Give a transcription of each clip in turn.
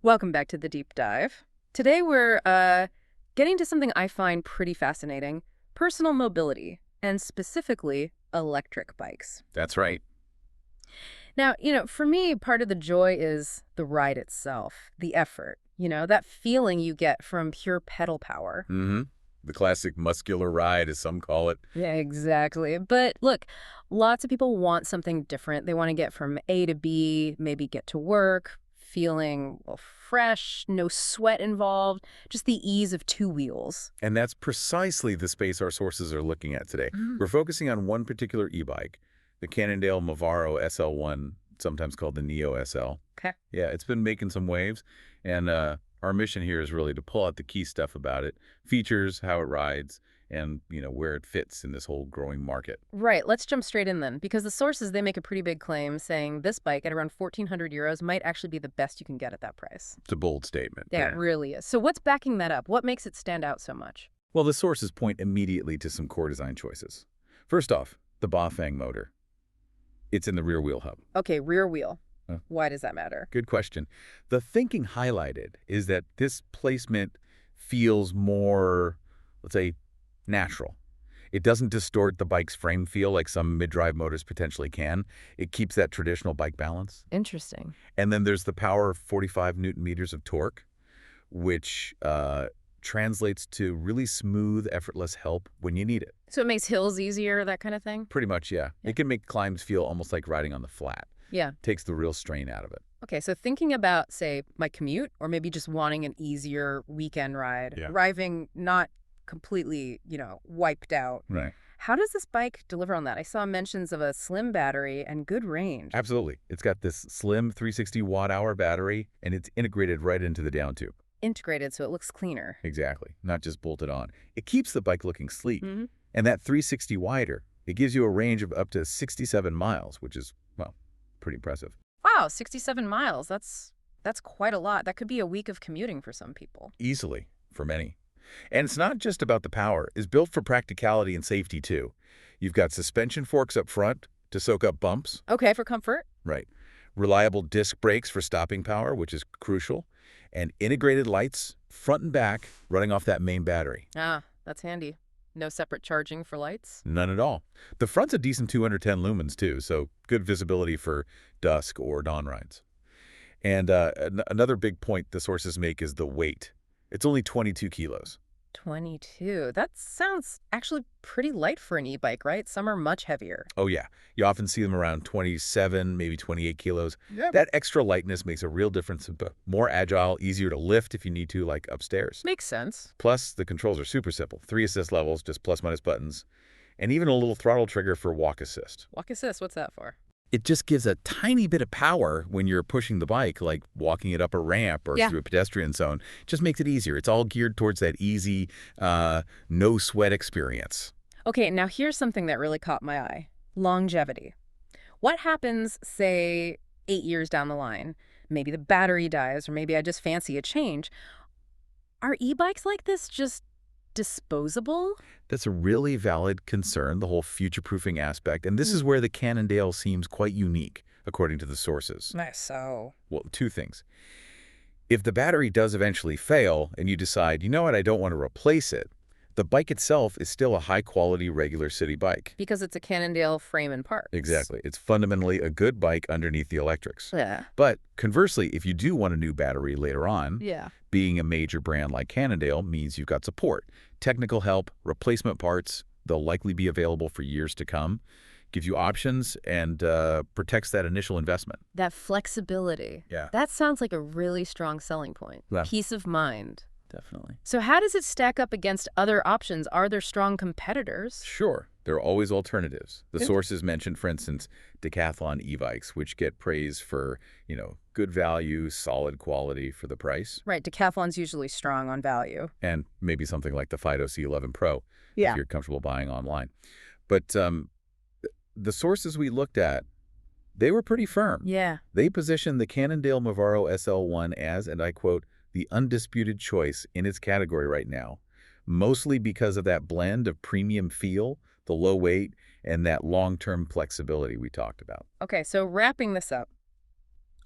Welcome back to the deep dive. Today we're getting to something I find pretty fascinating, personal mobility, and specifically electric bikes. That's right. Now, for me, part of the joy is the ride itself, the effort, that feeling you get from pure pedal power. Mm-hmm. The classic muscular ride, as some call it. Yeah, exactly. But look, lots of people want something different. They want to get from A to B, maybe get to work, feeling well, fresh, no sweat involved, just the ease of two wheels. And that's precisely the space our sources are looking at today. Mm. We're focusing on one particular e-bike, the Cannondale Mavaro SL1, sometimes called the Neo SL. Okay. Yeah, it's been making some waves, and our mission here is really to pull out the key stuff about it, features, how it rides, and where it fits in this whole growing market. Right, let's jump straight in then, because the sources, they make a pretty big claim saying this bike at around 1,400 euros might actually be the best you can get at that price. It's a bold statement. Yeah, it really is. So what's backing that up? What makes it stand out so much? Well, the sources point immediately to some core design choices. First off, the Bafang motor. It's in the rear wheel hub. Okay, rear wheel. Huh? Why does that matter? Good question. The thinking highlighted is that this placement feels more, let's say, natural. It doesn't distort the bike's frame feel like some mid-drive motors potentially can. It keeps that traditional bike balance. Interesting. And then there's the power of 45 newton meters of torque, which translates to really smooth, effortless help when you need it. So it makes hills easier, that kind of thing? Pretty much, yeah. It can make climbs feel almost like riding on the flat. Yeah. Takes the real strain out of it. Okay, so thinking about, say, my commute, or maybe just wanting an easier weekend ride, Yeah. arriving not completely, wiped out. Right. How does this bike deliver on that? I saw mentions of a slim battery and good range. Absolutely. It's got this slim 360 watt-hour battery, and it's integrated right into the down tube. Integrated so it looks cleaner. Exactly. Not just bolted on. It keeps the bike looking sleek. Mm-hmm. And that 360 wider, it gives you a range of up to 67 miles, which is, well, pretty impressive. Wow, 67 miles. That's quite a lot. That could be a week of commuting for some people. Easily, for many. And it's not just about the power. It's built for practicality and safety, too. You've got suspension forks up front to soak up bumps. Okay, for comfort. Right. Reliable disc brakes for stopping power, which is crucial. And integrated lights, front and back, running off that main battery. Ah, that's handy. No separate charging for lights? None at all. The front's a decent 210 lumens, too, so good visibility for dusk or dawn rides. And another big point the sources make is the weight. It's only 22 kilos. 22. That sounds actually pretty light for an e-bike, right? Some are much heavier. Oh, yeah. You often see them around 27, maybe 28 kilos. Yeah. That extra lightness makes a real difference. More agile, easier to lift if you need to, like upstairs. Makes sense. Plus, the controls are super simple. 3 assist levels, just plus-minus buttons, and even a little throttle trigger for walk assist. Walk assist, what's that for? It just gives a tiny bit of power when you're pushing the bike, like walking it up a ramp or through a pedestrian zone. It just makes it easier. It's all geared towards that easy, no-sweat experience. Okay, now here's something that really caught my eye. Longevity. What happens, say, 8 years down the line? Maybe the battery dies, or maybe I just fancy a change. Are e-bikes like this just disposable? That's a really valid concern, the whole future-proofing aspect, and this is where the Cannondale seems quite unique, according to the sources. So? Well, two things. If the battery does eventually fail and you decide, you know what, I don't want to replace it, the bike itself is still a high-quality regular city bike. Because it's a Cannondale frame and parts. Exactly. It's fundamentally a good bike underneath the electrics. Yeah. But conversely, if you do want a new battery later on, being a major brand like Cannondale means you've got support, technical help, replacement parts. They'll likely be available for years to come. Gives you options and protects that initial investment. That flexibility. Yeah. That sounds like a really strong selling point. Yeah. Peace of mind. Definitely. So how does it stack up against other options? Are there strong competitors? Sure. There are always alternatives. The sources mentioned, for instance, Decathlon e-bikes, which get praise for, good value, solid quality for the price. Right. Decathlon's usually strong on value. And maybe something like the Fido C11 Pro, if you're comfortable buying online. But the sources we looked at, they were pretty firm. Yeah. They positioned the Cannondale Mavaro SL1 as, and I quote, the undisputed choice in its category right now, mostly because of that blend of premium feel, the low weight, and that long-term flexibility we talked about. Okay, so wrapping this up,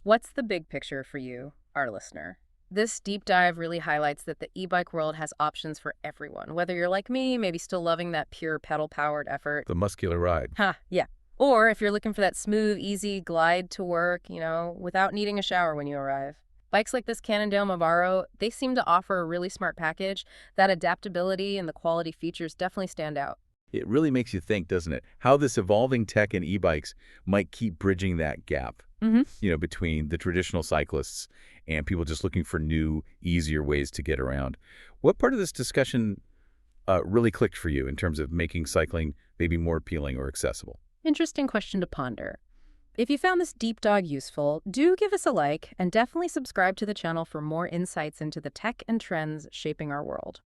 what's the big picture for you, our listener? This deep dive really highlights that the e-bike world has options for everyone, whether you're like me, maybe still loving that pure pedal-powered effort. The muscular ride. Yeah. Or if you're looking for that smooth, easy glide to work, without needing a shower when you arrive. Bikes like this Cannondale Mavaro, they seem to offer a really smart package. That adaptability and the quality features definitely stand out. It really makes you think, doesn't it, how this evolving tech in e-bikes might keep bridging that gap, between the traditional cyclists and people just looking for new, easier ways to get around. What part of this discussion really clicked for you in terms of making cycling maybe more appealing or accessible? Interesting question to ponder. If you found this deep dive useful, do give us a like and definitely subscribe to the channel for more insights into the tech and trends shaping our world.